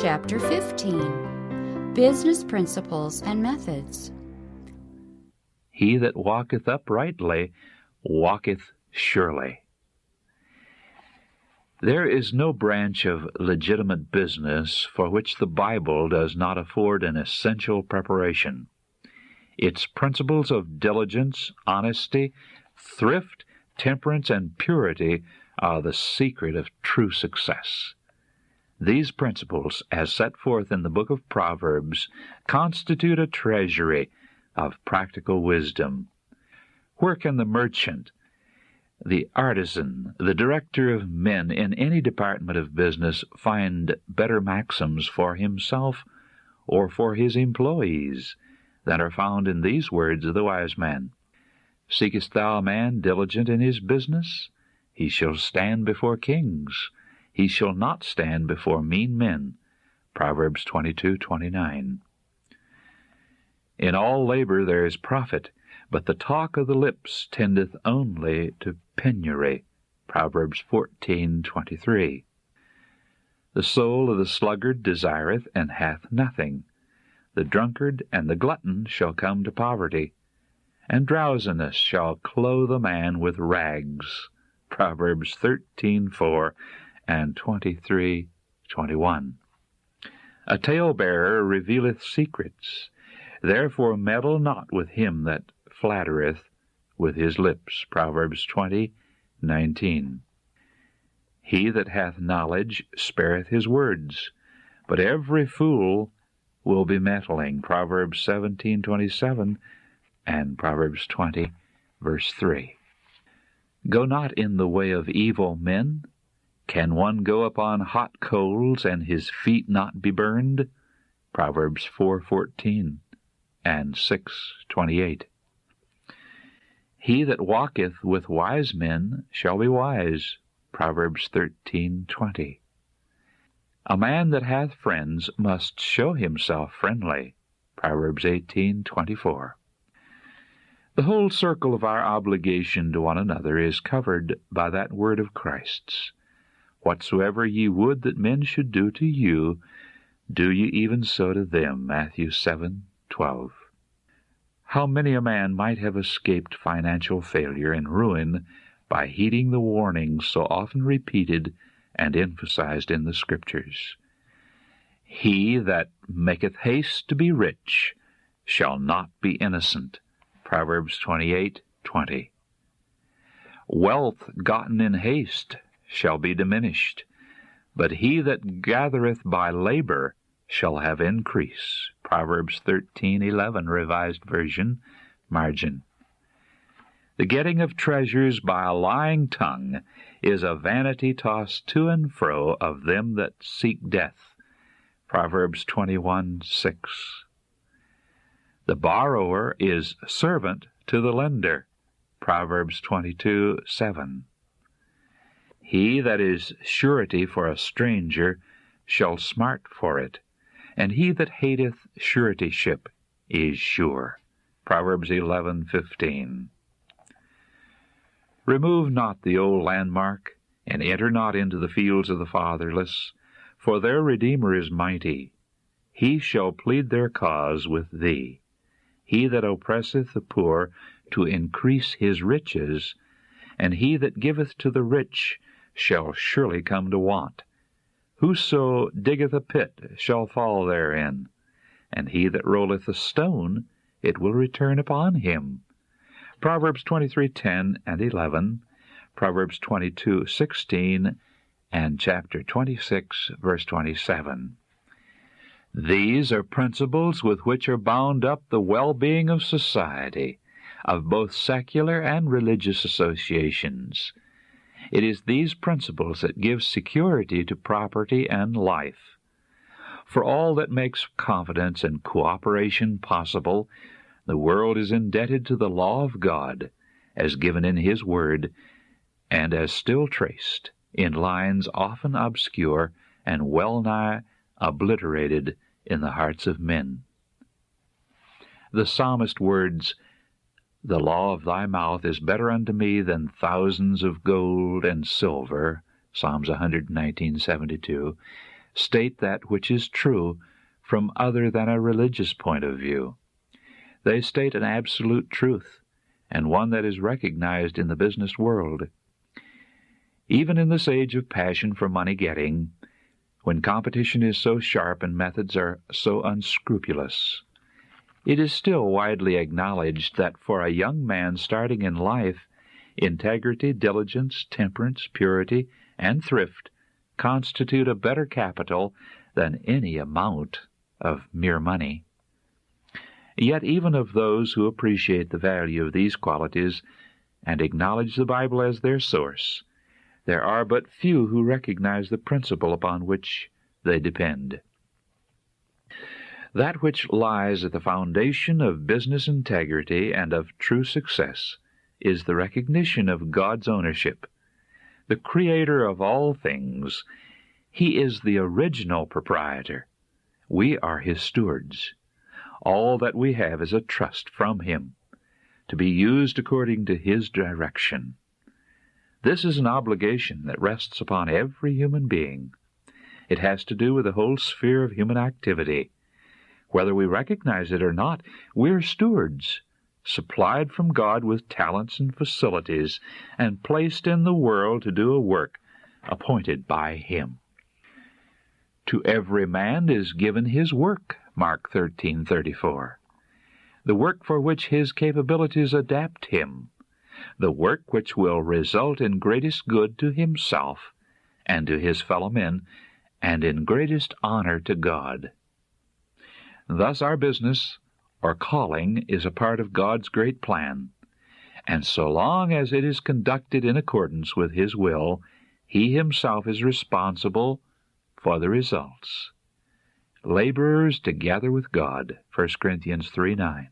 Chapter 15. Business Principles and Methods. He that walketh uprightly walketh surely. There is no branch of legitimate business for which the Bible does not afford an essential preparation. Its principles of diligence, honesty, thrift, temperance, and purity are the secret of true success. These principles, as set forth in the book of Proverbs, constitute a treasury of practical wisdom. Where can the merchant, the artisan, the director of men in any department of business find better maxims for himself or for his employees than are found in these words of the wise man? Seekest thou a man diligent in his business? He shall stand before kings. He shall not stand before mean men. Proverbs 22:29. In all labor there is profit, but the talk of the lips tendeth only to penury. Proverbs 14:23. The soul of the sluggard desireth and hath nothing. The drunkard and the glutton shall come to poverty, and drowsiness shall clothe a man with rags. Proverbs 13:4 and 23:21. A talebearer revealeth secrets. Therefore meddle not with him that flattereth with his lips. Proverbs 20:19. He that hath knowledge spareth his words, but every fool will be meddling. Proverbs 17:27 and Proverbs 20, verse 3. Go not in the way of evil men. Can one go upon hot coals and his feet not be burned? Proverbs 4:14 and 6:28. He that walketh with wise men shall be wise. Proverbs 13:20. A man that hath friends must show himself friendly. Proverbs 18:24. The whole circle of our obligation to one another is covered by that word of Christ's. Whatsoever ye would that men should do to you, do ye even so to them. Matthew 7:12. How many a man might have escaped financial failure and ruin by heeding the warnings so often repeated and emphasized in the Scriptures. He that maketh haste to be rich shall not be innocent. Proverbs 28:20. Wealth gotten in haste shall be diminished, but he that gathereth by labor shall have increase. Proverbs 13:11, Revised Version, margin. The getting of treasures by a lying tongue is a vanity tossed to and fro of them that seek death. Proverbs 21:6. The borrower is servant to the lender. Proverbs 22:7. He that is surety for a stranger shall smart for it, and he that hateth suretyship is sure. Proverbs 11:15. Remove not the old landmark, and enter not into the fields of the fatherless, for their Redeemer is mighty. He shall plead their cause with thee. He that oppresseth the poor to increase his riches, and he that giveth to the rich shall surely come to want. Whoso diggeth a pit shall fall therein, and he that rolleth a stone, it will return upon him. Proverbs 23:10 and 11, Proverbs 22:16, and chapter 26, verse 27. These are principles with which are bound up the well-being of society, of both secular and religious associations. It is these principles that give security to property and life. For all that makes confidence and cooperation possible, the world is indebted to the law of God, as given in His Word, and as still traced in lines often obscure and well-nigh obliterated in the hearts of men. The psalmist words, "The law of thy mouth is better unto me than thousands of gold and silver," Psalms 119:72, state that which is true from other than a religious point of view. They state an absolute truth, and one that is recognized in the business world. Even in this age of passion for money-getting, when competition is so sharp and methods are so unscrupulous, it is still widely acknowledged that for a young man starting in life, integrity, diligence, temperance, purity, and thrift constitute a better capital than any amount of mere money. Yet even of those who appreciate the value of these qualities and acknowledge the Bible as their source, there are but few who recognize the principle upon which they depend. That which lies at the foundation of business integrity and of true success is the recognition of God's ownership. The Creator of all things, He is the original proprietor. We are His stewards. All that we have is a trust from Him, to be used according to His direction. This is an obligation that rests upon every human being. It has to do with the whole sphere of human activity. Whether we recognize it or not, we're stewards, supplied from God with talents and facilities, and placed in the world to do a work appointed by Him. To every man is given his work, Mark 13:34, the work for which his capabilities adapt him, the work which will result in greatest good to himself and to his fellow men, and in greatest honor to God. Thus our business or calling is a part of God's great plan, and so long as it is conducted in accordance with His will, He Himself is responsible for the results. Laborers together with God, 1 Corinthians 3:9.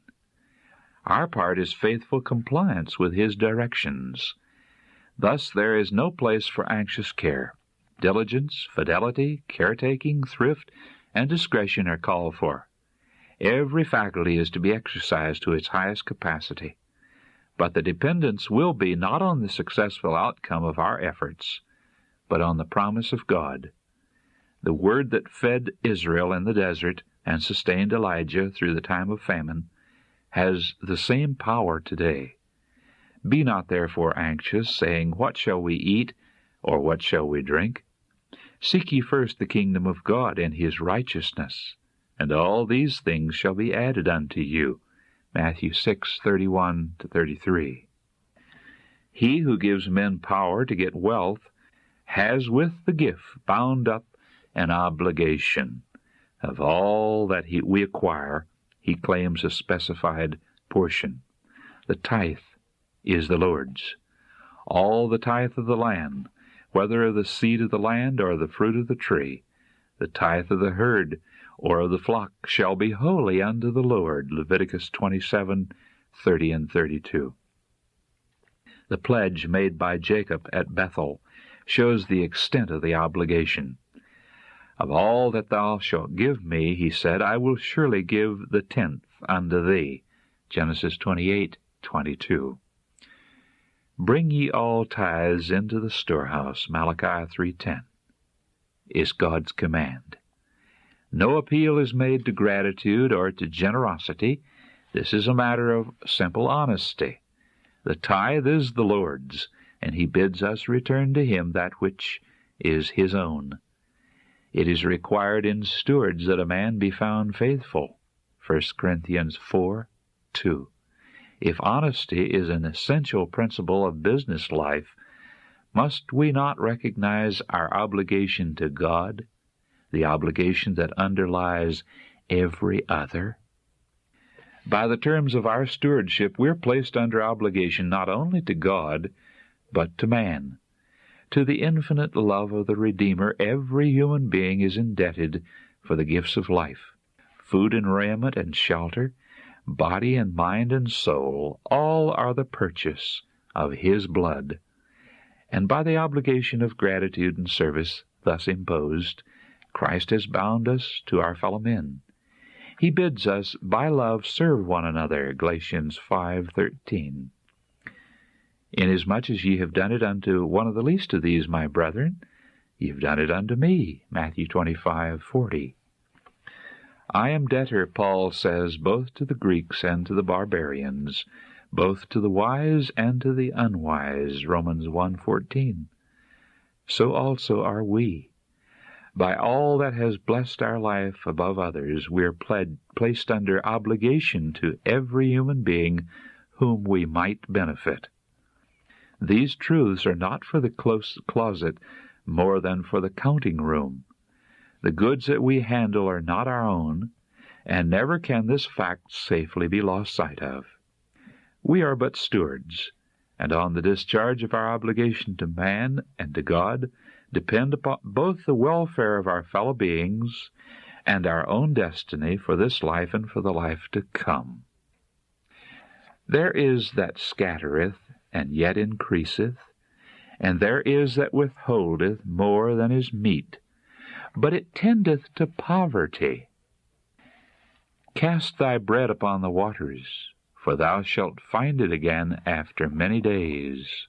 Our part is faithful compliance with His directions. Thus there is no place for anxious care. Diligence, fidelity, caretaking, thrift, and discretion are called for. Every faculty is to be exercised to its highest capacity. But the dependence will be not on the successful outcome of our efforts, but on the promise of God. The word that fed Israel in the desert and sustained Elijah through the time of famine has the same power today. Be not therefore anxious, saying, What shall we eat, or what shall we drink? Seek ye first the kingdom of God and His righteousness, and all these things shall be added unto you. Matthew 6:31-33. He who gives men power to get wealth has with the gift bound up an obligation. Of all that we acquire, he claims a specified portion. The tithe is the Lord's. All the tithe of the land, whether of the seed of the land or the fruit of the tree, the tithe of the herd or of the flock, shall be holy unto the Lord. Leviticus 27:30-32. The pledge made by Jacob at Bethel shows the extent of the obligation. Of all that thou shalt give me, he said, I will surely give the 10th unto thee. Genesis 28:22. Bring ye all tithes into the storehouse, Malachi 3:10, is God's command. No appeal is made to gratitude or to generosity. This is a matter of simple honesty. The tithe is the Lord's, and He bids us return to Him that which is His own. It is required in stewards that a man be found faithful. 1 Corinthians 4:2. If honesty is an essential principle of business life, must we not recognize our obligation to God, the obligation that underlies every other? By the terms of our stewardship, we're placed under obligation not only to God, but to man. To the infinite love of the Redeemer, every human being is indebted for the gifts of life. Food and raiment and shelter, body and mind and soul, all are the purchase of His blood. And by the obligation of gratitude and service thus imposed, Christ has bound us to our fellow men. He bids us, by love, serve one another, Galatians 5:13. Inasmuch as ye have done it unto one of the least of these, my brethren, You've done it unto me, Matthew 25:40. I am debtor, Paul says, both to the Greeks and to the barbarians, both to the wise and to the unwise, Romans 1:14. So also are we. By all that has blessed our life above others, we are placed under obligation to every human being whom we might benefit. These truths are not for the close closet more than for the counting room. The goods that we handle are not our own, and never can this fact safely be lost sight of. We are but stewards, and on the discharge of our obligation to man and to God depend upon both the welfare of our fellow beings and our own destiny for this life and for the life to come. There is that scattereth, and yet increaseth, and there is that withholdeth more than is meet, but it tendeth to poverty. Cast thy bread upon the waters, for thou shalt find it again after many days.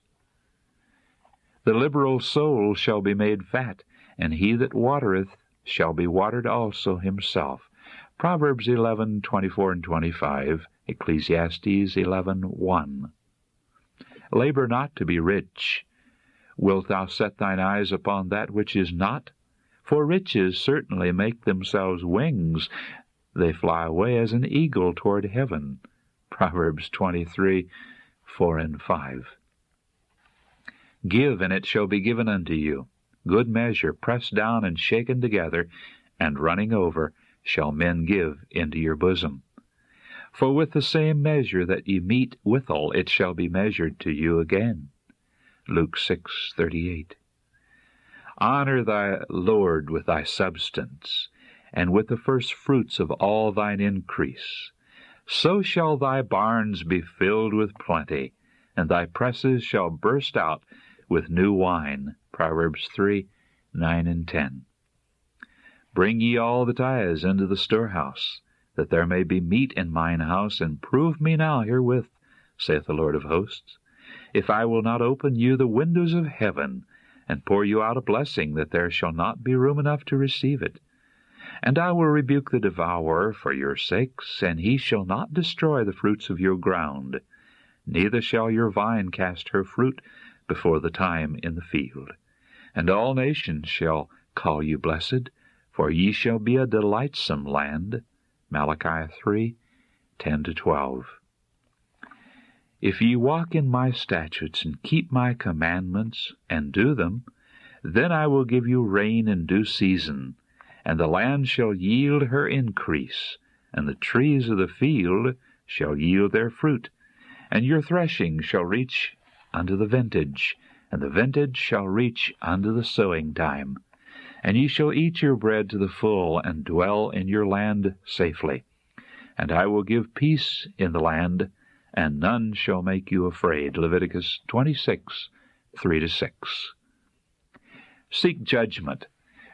The liberal soul shall be made fat, and he that watereth shall be watered also himself. Proverbs 11:24 and 25, Ecclesiastes 11:1. Labor not to be rich. Wilt thou set thine eyes upon that which is not? For riches certainly make themselves wings. They fly away as an eagle toward heaven. Proverbs 23:4 and 5. Give, and it shall be given unto you. Good measure, pressed down and shaken together, and running over, shall men give into your bosom. For with the same measure that ye mete withal, it shall be measured to you again. Luke 6:38. Honor thy Lord with thy substance, and with the first fruits of all thine increase. So shall thy barns be filled with plenty, and thy presses shall burst out with new wine. Proverbs 3:9 and 10. Bring ye all the tithes into the storehouse, that there may be meat in mine house, and prove me now herewith, saith the Lord of hosts, if I will not open you the windows of heaven, and pour you out a blessing, that there shall not be room enough to receive it. And I will rebuke the devourer for your sakes, and he shall not destroy the fruits of your ground, neither shall your vine cast her fruit before the time in the field. And all nations shall call you blessed, for ye shall be a delightsome land. Malachi 3:10-12. If ye walk in my statutes, and keep my commandments, and do them, then I will give you rain in due season, and the land shall yield her increase, and the trees of the field shall yield their fruit, and your threshing shall reach unto the vintage, and the vintage shall reach unto the sowing time. And ye shall eat your bread to the full, and dwell in your land safely. And I will give peace in the land, and none shall make you afraid. Leviticus 26:3-6. Seek judgment.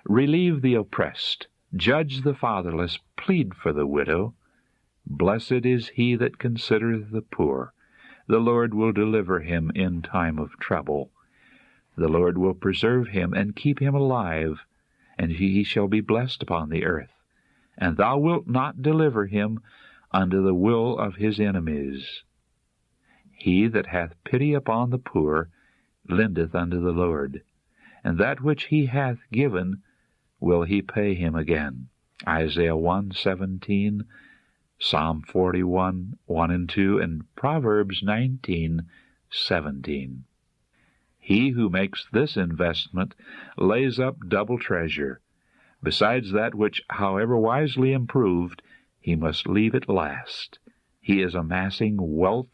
Relieve the oppressed. Judge the fatherless. Plead for the widow. Blessed is he that considereth the poor. The Lord will deliver him in time of trouble. The Lord will preserve him and keep him alive, and he shall be blessed upon the earth. And thou wilt not deliver him unto the will of his enemies. He that hath pity upon the poor lendeth unto the Lord, and that which he hath given will he pay him again. Isaiah 1:17, Psalm 41:1 and 2, and Proverbs 19:17. He who makes this investment lays up double treasure. Besides that which, however wisely improved, he must leave it last. He is amassing wealth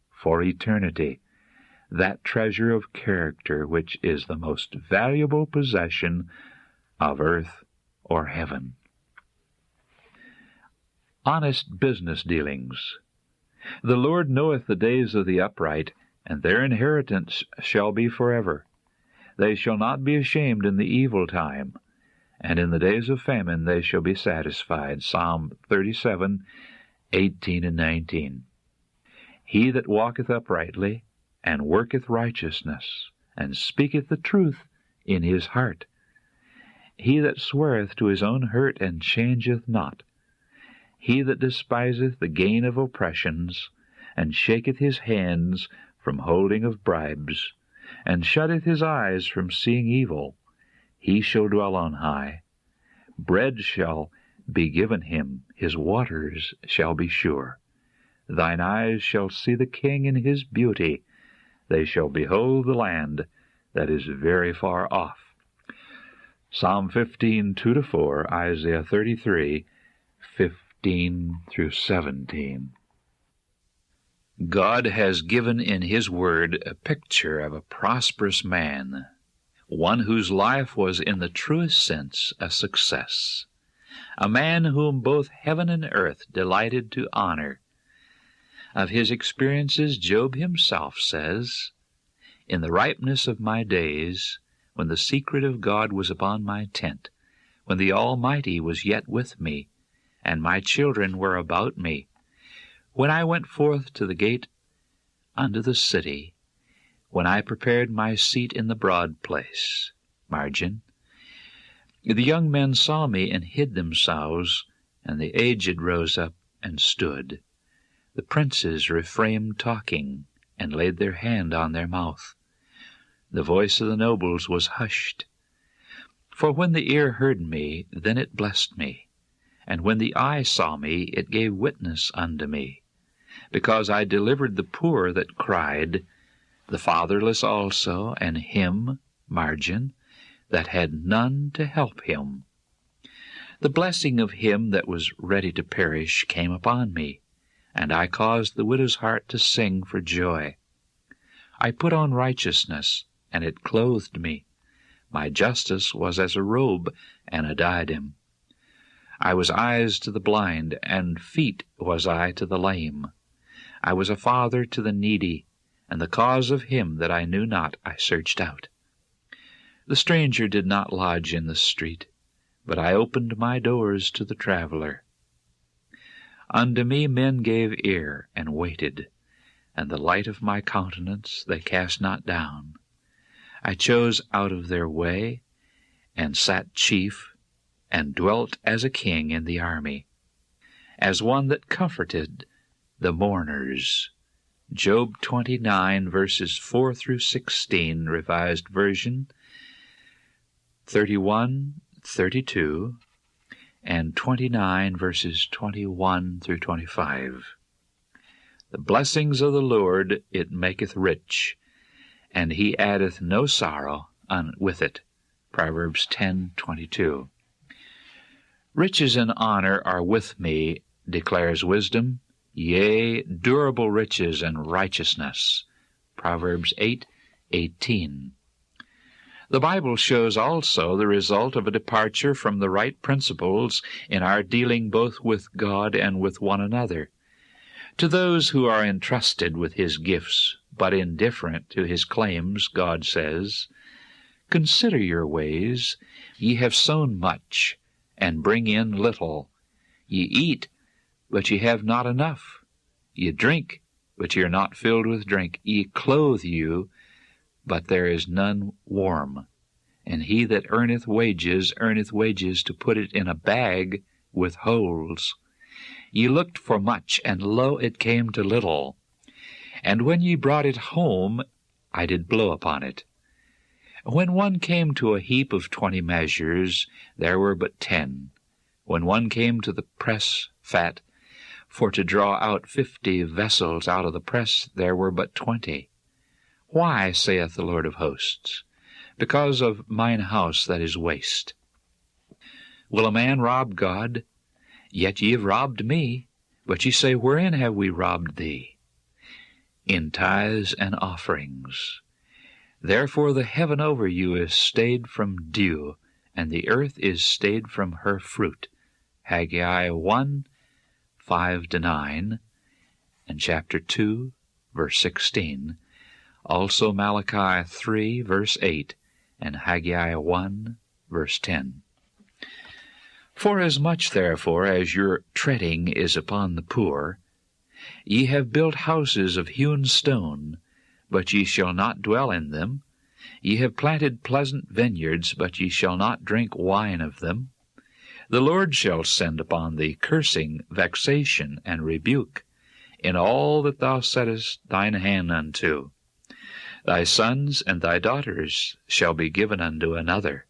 for eternity, that treasure of character which is the most valuable possession of earth or heaven. Honest business dealings. The Lord knoweth the days of the upright, and their inheritance shall be forever. They shall not be ashamed in the evil time, and in the days of famine they shall be satisfied. Psalm 37:18 and 19. He that walketh uprightly, and worketh righteousness, and speaketh the truth in his heart, he that sweareth to his own hurt and changeth not, he that despiseth the gain of oppressions, and shaketh his hands from holding of bribes, and shutteth his eyes from seeing evil, he shall dwell on high. Bread shall be given him, his waters shall be sure. Thine eyes shall see the King in his beauty, they shall behold the land that is very far off. Psalm 15, 2-4, Isaiah 33, 15 through 17. God has given in His Word a picture of a prosperous man, one whose life was in the truest sense a success, a man whom both heaven and earth delighted to honor. Of his experiences, Job himself says, "In the ripeness of my days, when the secret of God was upon my tent, when the Almighty was yet with me, and my children were about me, when I went forth to the gate unto the city, when I prepared my seat in the broad place," margin, "the young men saw me and hid themselves, and the aged rose up and stood. The princes refrained talking, and laid their hand on their mouth. The voice of the nobles was hushed. For when the ear heard me, then it blessed me. And when the eye saw me, it gave witness unto me. Because I delivered the poor that cried, the fatherless also, and him," margin, "that had none to help him. The blessing of him that was ready to perish came upon me, and I caused the widow's heart to sing for joy. I put on righteousness, and it clothed me. My justice was as a robe and a diadem. I was eyes to the blind, and feet was I to the lame. I was a father to the needy, and the cause of him that I knew not I searched out. The stranger did not lodge in the street, but I opened my doors to the traveler. Unto me men gave ear, and waited, and the light of my countenance they cast not down. I chose out of their way, and sat chief, and dwelt as a king in the army, as one that comforted the mourners." Job 29, verses 4 through 16, Revised Version, 31, 32, and 29, verses 21 through 25. "The blessings of the Lord it maketh rich, and He addeth no sorrow with it." Proverbs 10:22. "Riches and honor are with me, declares wisdom, yea, durable riches and righteousness." Proverbs 8:18. The Bible shows also the result of a departure from the right principles in our dealing both with God and with one another. To those who are entrusted with His gifts, but indifferent to His claims, God says, "Consider your ways. Ye have sown much, and bring in little. Ye eat, but ye have not enough. Ye drink, but ye are not filled with drink. Ye clothe you, but there is none warm. And he that earneth wages to put it in a bag with holes. Ye looked for much, and lo, it came to little. And when ye brought it home, I did blow upon it. When one came to a heap of 20 measures, there were but 10. When one came to the press fat, for to draw out 50 vessels out of the press, there were but 20. Why, saith the Lord of hosts? Because of mine house that is waste. Will a man rob God? Yet ye have robbed me. But ye say, Wherein have we robbed thee? In tithes and offerings. Therefore the heaven over you is stayed from dew, and the earth is stayed from her fruit. Haggai 1, 5-9, and chapter 2, verse 16. Also Malachi 3, verse 8, and Haggai 1, verse 10. Forasmuch therefore as your treading is upon the poor, ye have built houses of hewn stone, but ye shall not dwell in them, Ye have planted pleasant vineyards, but ye shall not drink wine of them. The Lord shall send upon thee cursing, vexation, and rebuke, in all that thou settest thine hand unto. Thy sons and thy daughters shall be given unto another,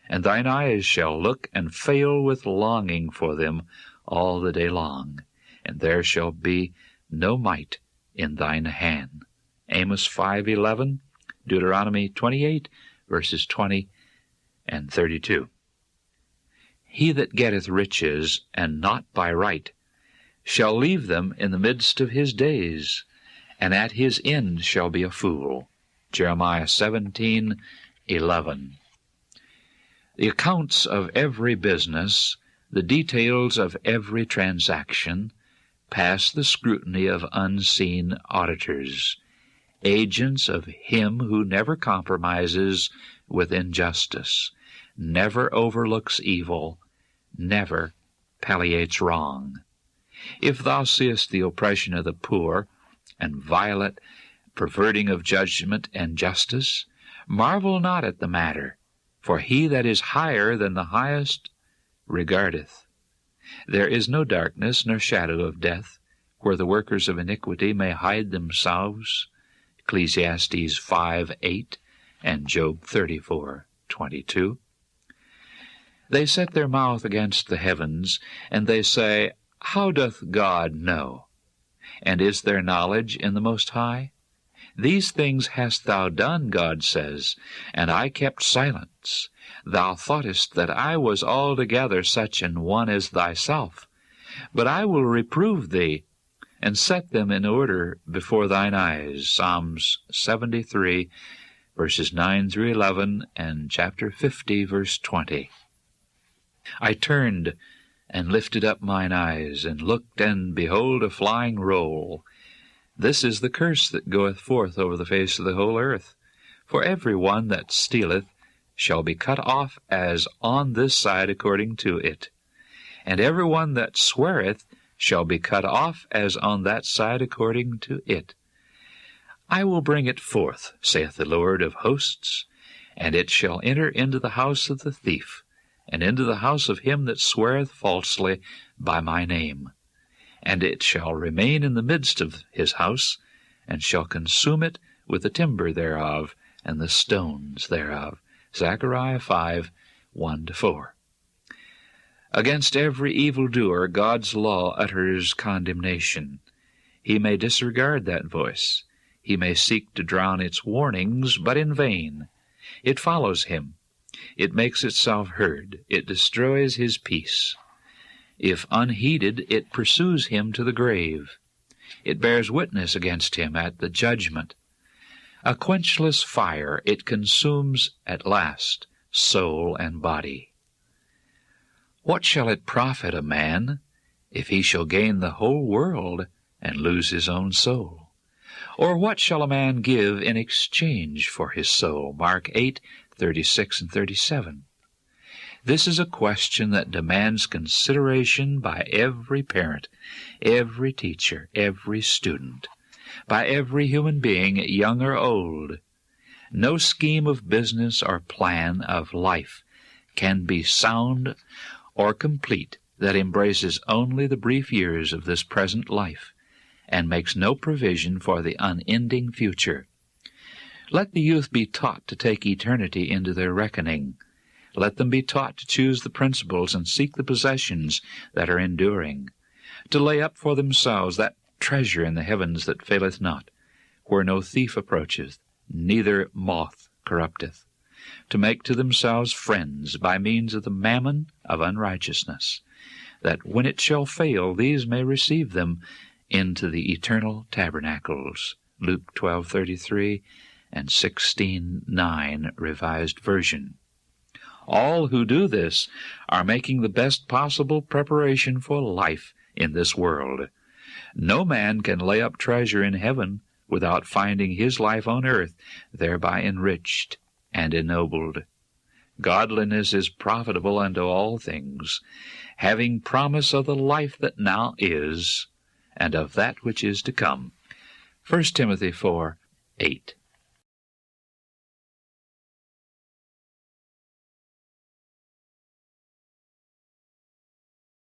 and thine eyes shall look and fail with longing for them all the day long, and there shall be no might in thine hand. Amos 5:11, Deuteronomy 28, verses 20 and 32. He that getteth riches, and not by right, shall leave them in the midst of his days, and at his end shall be a fool. Jeremiah 17:11. The accounts of every business, the details of every transaction, pass the scrutiny of unseen auditors, agents of Him who never compromises with injustice, never overlooks evil, never palliates wrong. If thou seest the oppression of the poor, and violent perverting of judgment and justice, marvel not at the matter, for He that is higher than the highest regardeth. There is no darkness nor shadow of death, where the workers of iniquity may hide themselves. Ecclesiastes 5:8 and Job 34:22. They set their mouth against the heavens, and they say, How doth God know? And is there knowledge in the Most High? These things hast thou done, God says, and I kept silence. Thou thoughtest that I was altogether such an one as thyself. But I will reprove thee, and set them in order before thine eyes. Psalms 73, verses 9 through 11, and chapter 50, verse 20. I turned and lifted up mine eyes, and looked, and behold a flying roll. This is the curse that goeth forth over the face of the whole earth. For every one that stealeth shall be cut off as on this side according to it, and every one that sweareth shall be cut off as on that side according to it. I will bring it forth, saith the Lord of hosts, and it shall enter into the house of the thief, and into the house of him that sweareth falsely by my name. And it shall remain in the midst of his house, and shall consume it with the timber thereof, and the stones thereof. Zechariah 5:1-4. Against every evildoer God's law utters condemnation. He may disregard that voice. He may seek to drown its warnings, but in vain. It follows him. It makes itself heard. It destroys his peace. If unheeded, it pursues him to the grave. It bears witness against him at the judgment. A quenchless fire, it consumes at last soul and body. What shall it profit a man if he shall gain the whole world and lose his own soul? Or what shall a man give in exchange for his soul? Mark 8:36 and 37. This is a question that demands consideration by every parent, every teacher, every student, by every human being, young or old. No scheme of business or plan of life can be sound or complete that embraces only the brief years of this present life and makes no provision for the unending future. Let the youth be taught to take eternity into their reckoning. Let them be taught to choose the principles and seek the possessions that are enduring, to lay up for themselves that treasure in the heavens that faileth not, where no thief approacheth, neither moth corrupteth, to make to themselves friends by means of the mammon of unrighteousness, that when it shall fail, these may receive them into the eternal tabernacles. Luke 12:33 and 16:9, Revised Version. All who do this are making the best possible preparation for life in this world. No man can lay up treasure in heaven without finding his life on earth thereby enriched and ennobled. Godliness is profitable unto all things, having promise of the life that now is, and of that which is to come. 1 Timothy 4:8.